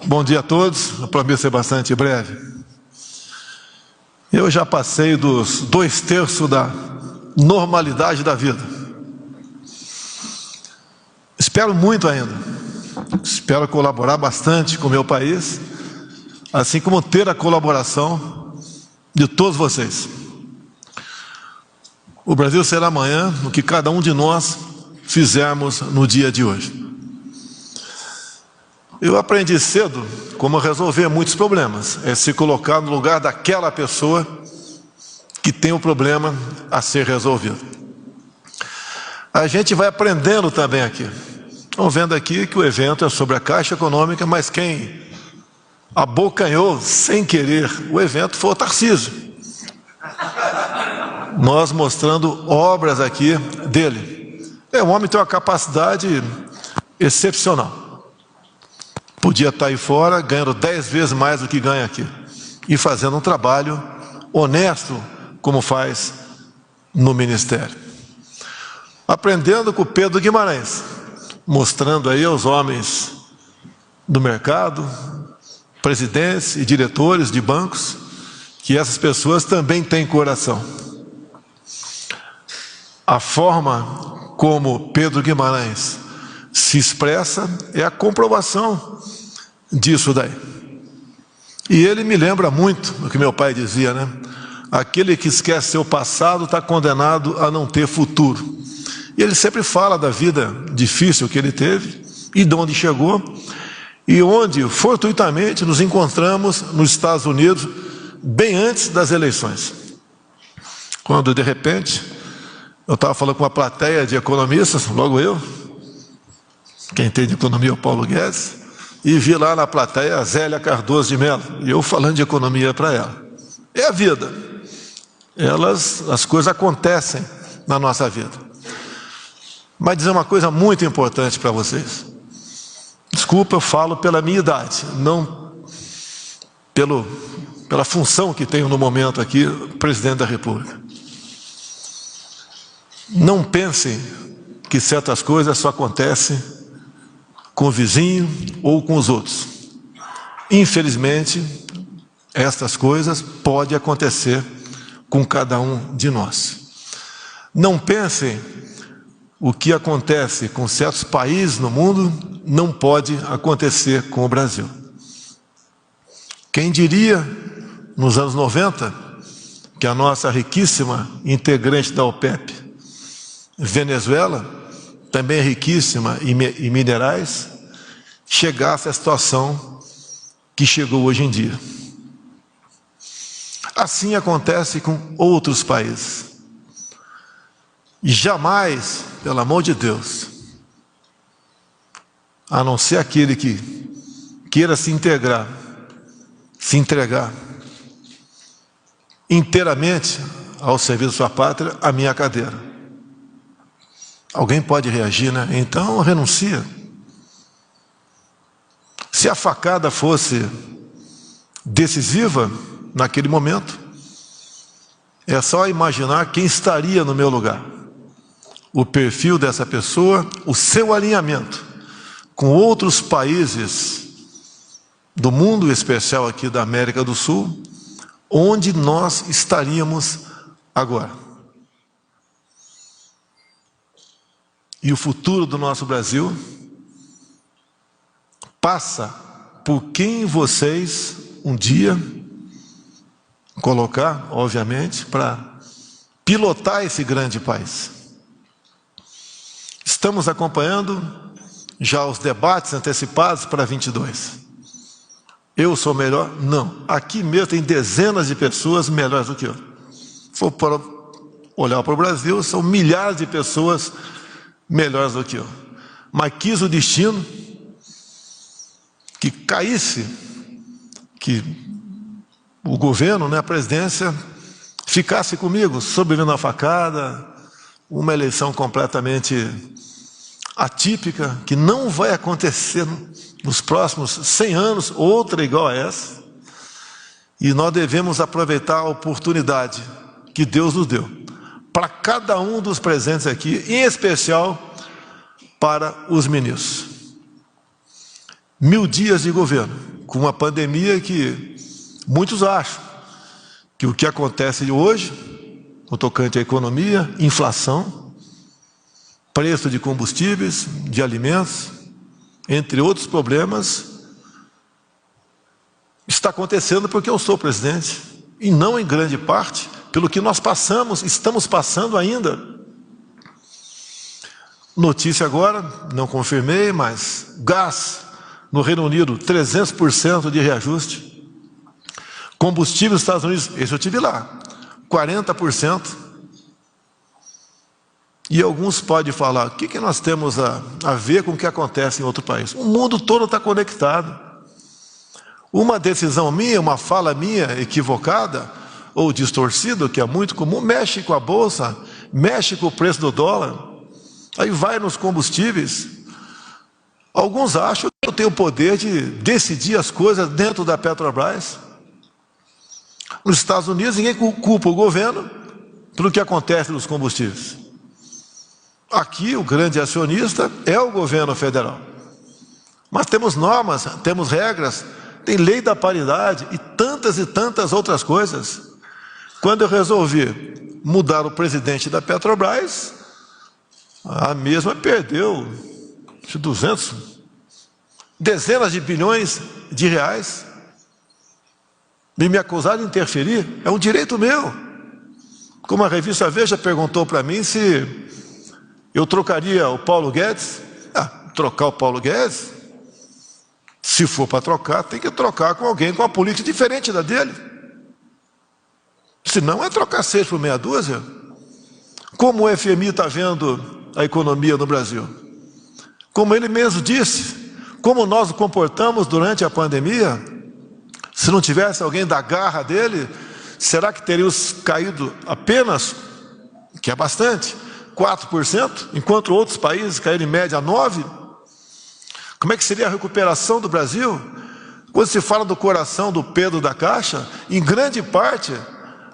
Bom dia a todos, eu prometo ser bastante breve. Eu já passei dos 2/3 da normalidade da vida. Espero muito ainda. Espero colaborar bastante com o meu país, assim como ter a colaboração de todos vocês. O Brasil será amanhã o que cada um de nós fizermos no dia de hoje. Eu aprendi cedo como resolver muitos problemas. É se colocar no lugar daquela pessoa que tem o problema a ser resolvido. A gente vai aprendendo também aqui. Estão vendo aqui que o evento é sobre a Caixa Econômica, mas quem abocanhou sem querer o evento foi o Tarcísio. Nós mostrando obras aqui dele. Um homem que tem uma capacidade excepcional. Podia estar aí fora ganhando 10 vezes mais do que ganha aqui. E fazendo um trabalho honesto, como faz no Ministério. Aprendendo com o Pedro Guimarães, mostrando aí aos homens do mercado, presidentes e diretores de bancos, que essas pessoas também têm coração. A forma como Pedro Guimarães se expressa é a comprovação disso daí. E ele me lembra muito do que meu pai dizia, né? Aquele que esquece seu passado está condenado a não ter futuro. E ele sempre fala da vida difícil que ele teve e de onde chegou, e onde fortuitamente nos encontramos nos Estados Unidos bem antes das eleições. Quando de repente eu estava falando com uma plateia de economistas, logo eu, quem entende de economia é o Paulo Guedes, e vi lá na plateia a Zélia Cardoso de Mello, e eu falando de economia para ela. É a vida. As coisas acontecem na nossa vida. Mas dizer uma coisa muito importante para vocês. Desculpa, eu falo pela minha idade, não pela função que tenho no momento aqui, presidente da República. Não pensem que certas coisas só acontecem com o vizinho ou com os outros. Infelizmente, estas coisas podem acontecer com cada um de nós. Não pensem o que acontece com certos países no mundo não pode acontecer com o Brasil. Quem diria, nos anos 90, que a nossa riquíssima integrante da OPEP, Venezuela, também riquíssima em minerais, chegasse à situação que chegou hoje em dia. Assim acontece com outros países. E jamais, pelo amor de Deus, a não ser aquele que queira se entregar inteiramente ao serviço da sua pátria, a minha cadeira. Alguém pode reagir, né? Então renuncia. Se a facada fosse decisiva naquele momento, é só imaginar quem estaria no meu lugar. O perfil dessa pessoa, o seu alinhamento com outros países do mundo, em especial aqui da América do Sul, onde nós estaríamos agora. E o futuro do nosso Brasil passa por quem vocês um dia colocar, obviamente, para pilotar esse grande país. Estamos acompanhando já os debates antecipados para 22. Eu sou melhor? Não. Aqui mesmo tem dezenas de pessoas melhores do que eu. Se for para olhar para o Brasil, são milhares de pessoas melhores do que eu. Mas quis o destino que caísse, que o governo, né, a presidência, ficasse comigo, sobrevivendo à facada, uma eleição completamente atípica, que não vai acontecer nos próximos 100 anos, outra igual a essa, e nós devemos aproveitar a oportunidade que Deus nos deu, para cada um dos presentes aqui, em especial para os ministros. 1000 dias de governo. com uma pandemia que muitos acham que o que acontece hoje, no tocante à economia, inflação, preço de combustíveis, de alimentos, entre outros problemas, está acontecendo porque eu sou presidente, e não em grande parte pelo que nós passamos, estamos passando ainda. Notícia agora, não confirmei, mas gás no Reino Unido, 300% de reajuste. Combustível nos Estados Unidos, esse eu tive lá, 40%. E alguns podem falar, o que nós temos a ver com o que acontece em outro país? O mundo todo está conectado. Uma decisão minha, uma fala minha equivocada ou distorcida, que é muito comum, mexe com a bolsa, mexe com o preço do dólar, aí vai nos combustíveis. Alguns acham que eu tenho o poder de decidir as coisas dentro da Petrobras. Nos Estados Unidos, ninguém culpa o governo pelo que acontece nos combustíveis. Aqui, o grande acionista é o governo federal. Mas temos normas, temos regras, tem lei da paridade e tantas outras coisas. Quando eu resolvi mudar o presidente da Petrobras, a mesma perdeu dezenas de bilhões de reais. E me acusaram de interferir, é um direito meu. Como a revista Veja perguntou para mim se eu trocaria o Paulo Guedes. Trocar o Paulo Guedes? Se for para trocar, tem que trocar com alguém com uma política diferente da dele. Senão é trocar 6 por meia dúzia. Como o FMI está vendo a economia no Brasil? Como ele mesmo disse, como nós nos comportamos durante a pandemia, se não tivesse alguém da garra dele, será que teríamos caído apenas, que é bastante, 4%, enquanto outros países caíram em média 9%? Como é que seria a recuperação do Brasil? Quando se fala do coração do Pedro da Caixa, em grande parte,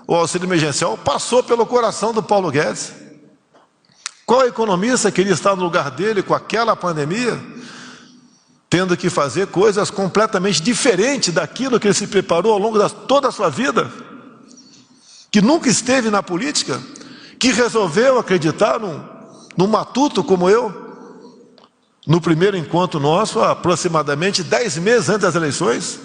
o auxílio emergencial passou pelo coração do Paulo Guedes. Qual economista queria estar no lugar dele com aquela pandemia, tendo que fazer coisas completamente diferentes daquilo que ele se preparou ao longo de toda a sua vida, que nunca esteve na política, que resolveu acreditar num matuto como eu, no primeiro encontro nosso, aproximadamente 10 meses antes das eleições.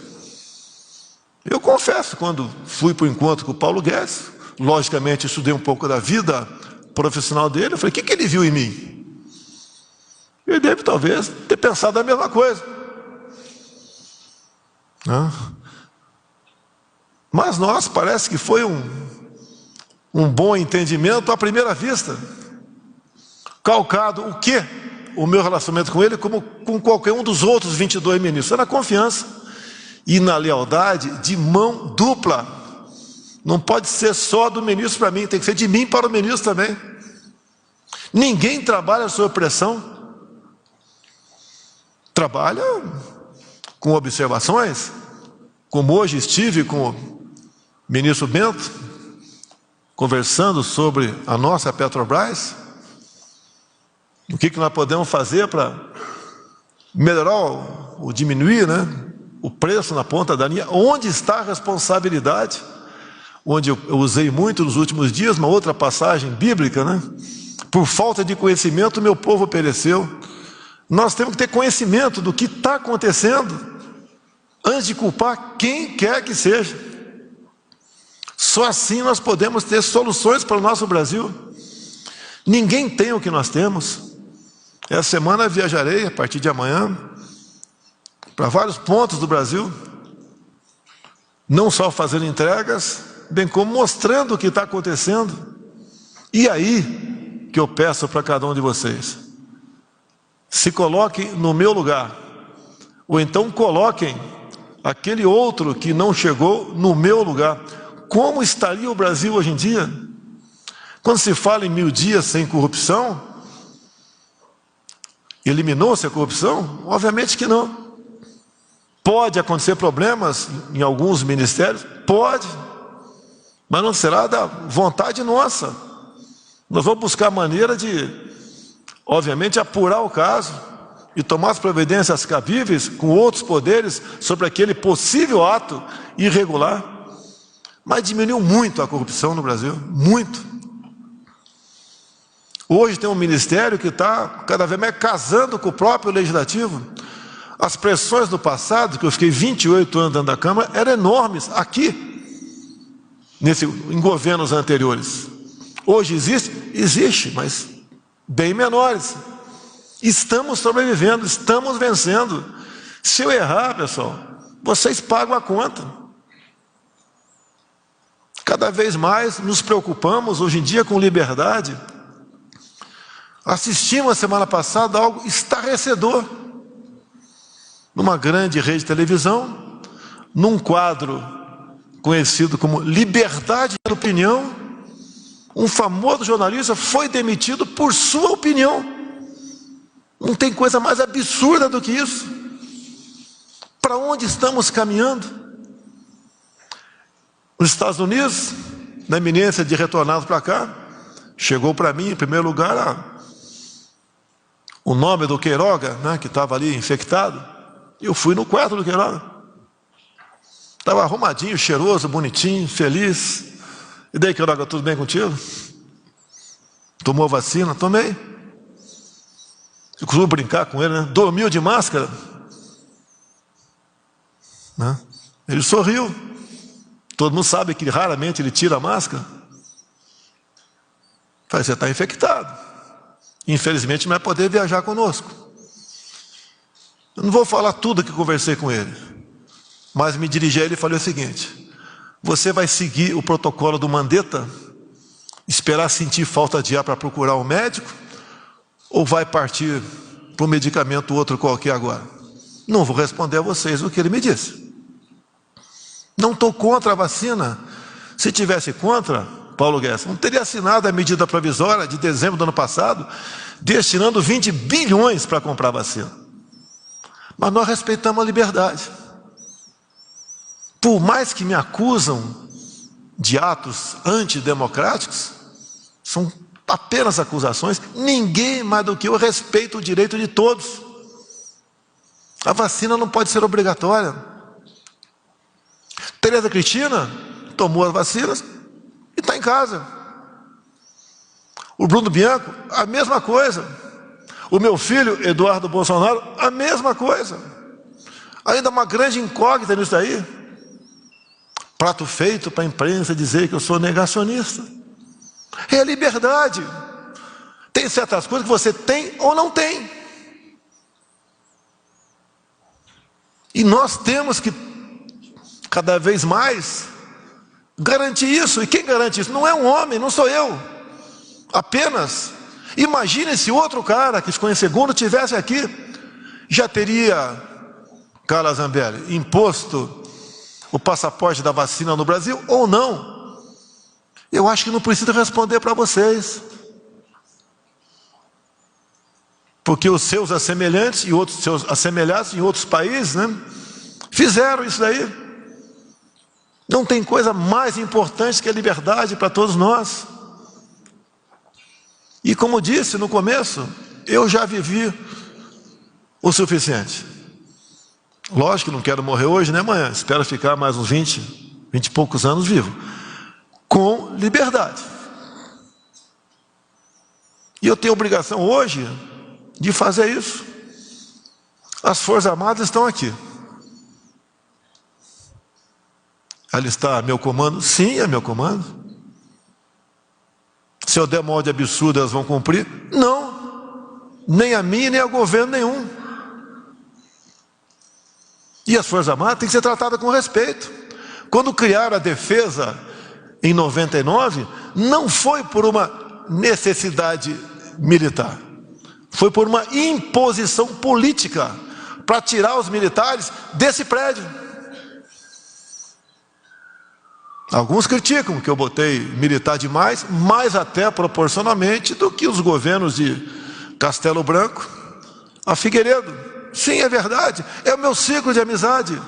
Eu confesso, quando fui para o encontro com o Paulo Guedes, logicamente estudei um pouco da vida profissional dele, eu falei, o que ele viu em mim? Ele deve talvez ter pensado a mesma coisa. Mas nós, parece que foi um bom entendimento à primeira vista. Calcado o quê? O meu relacionamento com ele, como com qualquer um dos outros 22 ministros, é na confiança e na lealdade de mão dupla. Não pode ser só do ministro para mim, tem que ser de mim para o ministro também. Ninguém trabalha sob pressão. Trabalha com observações, como hoje estive com o ministro Bento, conversando sobre a nossa Petrobras. O que nós podemos fazer para melhorar ou diminuir, o preço na ponta da linha? Onde está a responsabilidade? Onde eu usei muito nos últimos dias, uma outra passagem bíblica, Por falta de conhecimento, meu povo pereceu. Nós temos que ter conhecimento do que está acontecendo, antes de culpar quem quer que seja. Só assim nós podemos ter soluções para o nosso Brasil. Ninguém tem o que nós temos. Essa semana viajarei, a partir de amanhã, para vários pontos do Brasil, não só fazendo entregas, bem como mostrando o que está acontecendo. E aí que eu peço para cada um de vocês, se coloquem no meu lugar, ou então coloquem aquele outro que não chegou no meu lugar. Como estaria o Brasil hoje em dia? Quando se fala em 1000 dias sem corrupção, eliminou-se a corrupção? Obviamente que não. Pode acontecer problemas em alguns ministérios? Pode. Mas não será da vontade nossa. Nós vamos buscar maneira de, obviamente, apurar o caso, e tomar as providências cabíveis com outros poderes sobre aquele possível ato irregular. Mas diminuiu muito a corrupção no Brasil, muito. Hoje tem um ministério que está cada vez mais casando com o próprio legislativo. As pressões do passado, que eu fiquei 28 anos dentro da Câmara, eram enormes aqui, em governos anteriores. Hoje existe, mas bem menores. Estamos sobrevivendo, estamos vencendo. Se eu errar, pessoal, vocês pagam a conta. Cada vez mais nos preocupamos, hoje em dia, com liberdade. Assistimos a semana passada algo estarrecedor. Numa grande rede de televisão, num quadro conhecido como Liberdade de Opinião, um famoso jornalista foi demitido por sua opinião. Não tem coisa mais absurda do que isso. Para onde estamos caminhando? Nos Estados Unidos, na iminência de retornar para cá, chegou para mim, em primeiro lugar, o nome do Queiroga, né, que estava ali infectado. Eu fui no quarto do Queiroga. Estava arrumadinho, cheiroso, bonitinho, feliz. E daí, Queiroga, tudo bem contigo? Tomou vacina? Tomei. Eu costumo brincar com ele, né? Dormiu de máscara? Né? Ele sorriu. Todo mundo sabe que raramente ele tira a máscara. Falei, você está infectado. Infelizmente não vai poder viajar conosco. Eu não vou falar tudo que conversei com ele, mas me dirigi a ele e falei o seguinte: você vai seguir o protocolo do Mandetta, esperar sentir falta de ar para procurar um médico, ou vai partir para um medicamento outro qualquer agora? Não vou responder a vocês o que ele me disse. Não estou contra a vacina. Se tivesse contra, Paulo Guedes, não teria assinado a medida provisória de dezembro do ano passado, destinando 20 bilhões para comprar vacina. Mas nós respeitamos a liberdade. Por mais que me acusam de atos antidemocráticos, são apenas acusações, ninguém mais do que eu respeita o direito de todos. A vacina não pode ser obrigatória. Tereza Cristina tomou as vacinas e está em casa. O Bruno Bianco, a mesma coisa. O meu filho, Eduardo Bolsonaro, a mesma coisa. Ainda uma grande incógnita nisso aí. Prato feito para a imprensa dizer que eu sou negacionista. É a liberdade. Tem certas coisas que você tem ou não tem. E nós temos que, cada vez mais, garantir isso. E quem garante isso? Não é um homem, não sou eu. Apenas. Imagine se outro cara que ficou em segundo tivesse aqui, já teria, Carla Zambelli, imposto o passaporte da vacina no Brasil ou não? Eu acho que não preciso responder para vocês. Porque os seus assemelhantes e outros seus assemelhados em outros países, né, fizeram isso daí. Não tem coisa mais importante que a liberdade para todos nós. E como disse no começo, eu já vivi o suficiente. Lógico que não quero morrer hoje nem amanhã, espero ficar mais uns 20 e poucos anos vivo, com liberdade. E eu tenho obrigação hoje de fazer isso. As Forças Armadas estão aqui. Ali está meu comando? Sim, é meu comando. Se eu der uma ordem absurda, elas vão cumprir? Não. Nem a mim, nem a governo nenhum. E as Forças Armadas têm que ser tratadas com respeito. Quando criaram a defesa em 99, não foi por uma necessidade militar. Foi por uma imposição política para tirar os militares desse prédio. Alguns criticam que eu botei militar demais, mais até proporcionalmente do que os governos de Castelo Branco a Figueiredo. Sim, é verdade, é o meu ciclo de amizade.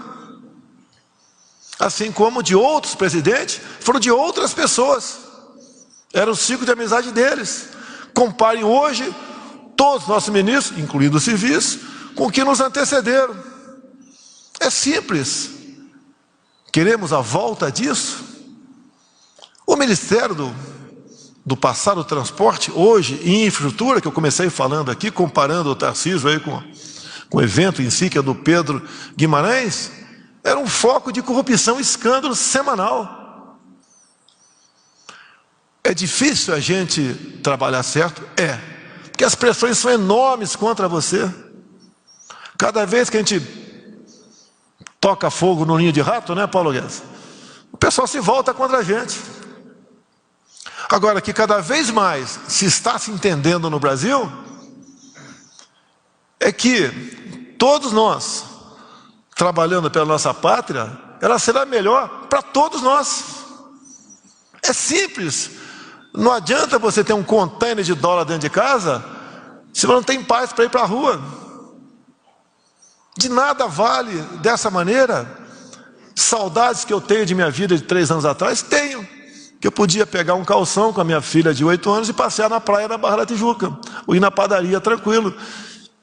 Assim como de outros presidentes, foram de outras pessoas. Era o ciclo de amizade deles. Comparem hoje todos os nossos ministros, incluindo os civis, com que nos antecederam. É simples. Queremos a volta disso? O Ministério do passado, transporte, hoje, em infraestrutura, que eu comecei falando aqui, comparando o Tarcísio aí com o evento em si, que é do Pedro Guimarães, era um foco de corrupção e escândalo semanal. É difícil a gente trabalhar certo? É. Porque as pressões são enormes contra você. Cada vez que a gente toca fogo no ninho de rato, né, Paulo Guedes? O pessoal se volta contra a gente. Agora, que cada vez mais se está se entendendo no Brasil, é que todos nós, trabalhando pela nossa pátria, ela será melhor para todos nós. É simples. Não adianta você ter um container de dólar dentro de casa, se você não tem paz para ir para a rua. De nada vale dessa maneira. Saudades que eu tenho de minha vida de 3 anos atrás, tenho. Que eu podia pegar um calção com a minha filha de 8 anos e passear na praia da Barra da Tijuca, ou ir na padaria tranquilo.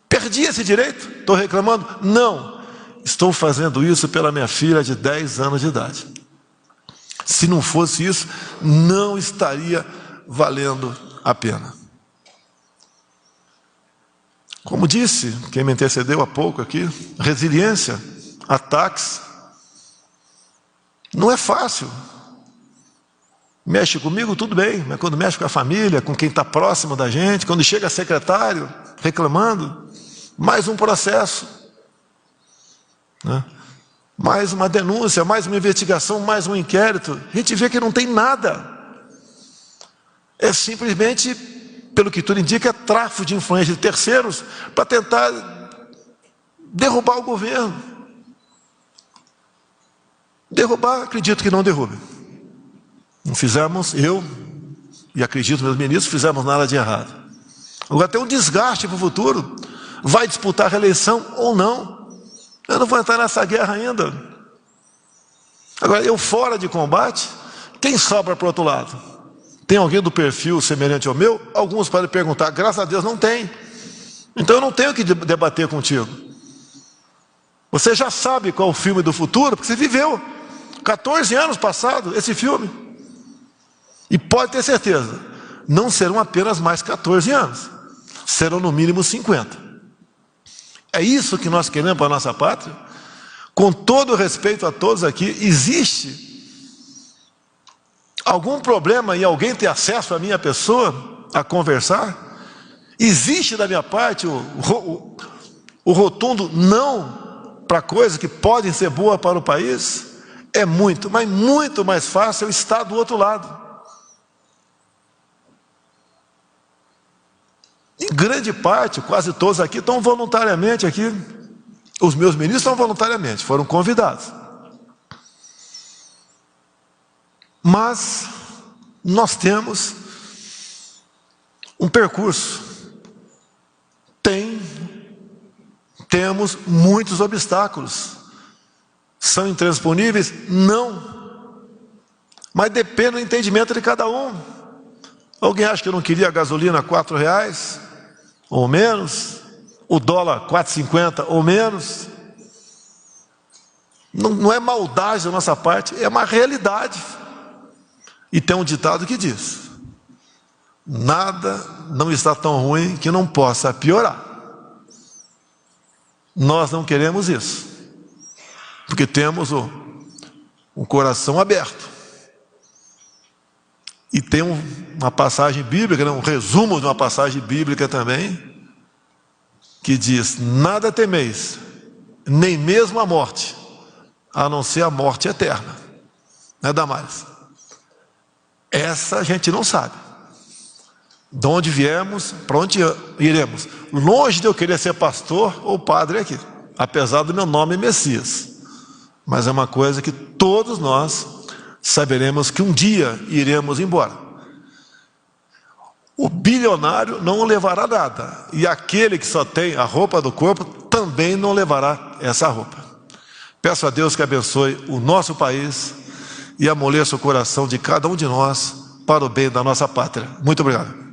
Perdi esse direito? Estou reclamando? Não. Estou fazendo isso pela minha filha de 10 anos de idade. Se não fosse isso, não estaria valendo a pena. Como disse quem me antecedeu há pouco aqui, resiliência, ataques, não é fácil. Mexe comigo, tudo bem, mas quando mexe com a família, com quem está próximo da gente, quando chega secretário reclamando, mais um processo, né? Mais uma denúncia, mais uma investigação, mais um inquérito, a gente vê que não tem nada. É simplesmente, pelo que tudo indica, é tráfico de influência de terceiros para tentar derrubar o governo. Derrubar, acredito que não derrube. Não fizemos, eu e acredito meus ministros, fizemos nada de errado. Agora tem um desgaste para o futuro. Vai disputar a reeleição ou não? Eu não vou entrar nessa guerra ainda. Agora, eu fora de combate, quem sobra para o outro lado? Tem alguém do perfil semelhante ao meu? Alguns podem perguntar, graças a Deus não tem. Então eu não tenho que debater contigo. Você já sabe qual é o filme do futuro, porque você viveu 14 anos passado esse filme. E pode ter certeza, não serão apenas mais 14 anos, serão no mínimo 50. É isso que nós queremos para a nossa pátria? Com todo o respeito a todos aqui, existe algum problema em alguém ter acesso à minha pessoa, a conversar? Existe da minha parte o rotundo não para coisas que podem ser boas para o país? É muito, mas muito mais fácil eu estar do outro lado. Em grande parte, quase todos aqui estão voluntariamente aqui. Os meus ministros estão voluntariamente, foram convidados. Mas nós temos um percurso. Temos muitos obstáculos. São intransponíveis? Não. Mas depende do entendimento de cada um. Alguém acha que eu não queria a gasolina a R$4 ou menos? O dólar 4,50 ou menos? Não é maldade da nossa parte, é uma realidade. E tem um ditado que diz: nada não está tão ruim que não possa piorar. Nós não queremos isso, porque temos um coração aberto. E tem uma passagem bíblica, um resumo de uma passagem bíblica também, que diz: nada temeis, nem mesmo a morte, a não ser a morte eterna. Né, Damares? Essa a gente não sabe. De onde viemos, para onde iremos. Longe de eu querer ser pastor ou padre aqui, apesar do meu nome Messias. Mas é uma coisa que todos nós saberemos que um dia iremos embora. O bilionário não levará nada, e aquele que só tem a roupa do corpo também não levará essa roupa. Peço a Deus que abençoe o nosso país e amoleça o coração de cada um de nós para o bem da nossa pátria. Muito obrigado.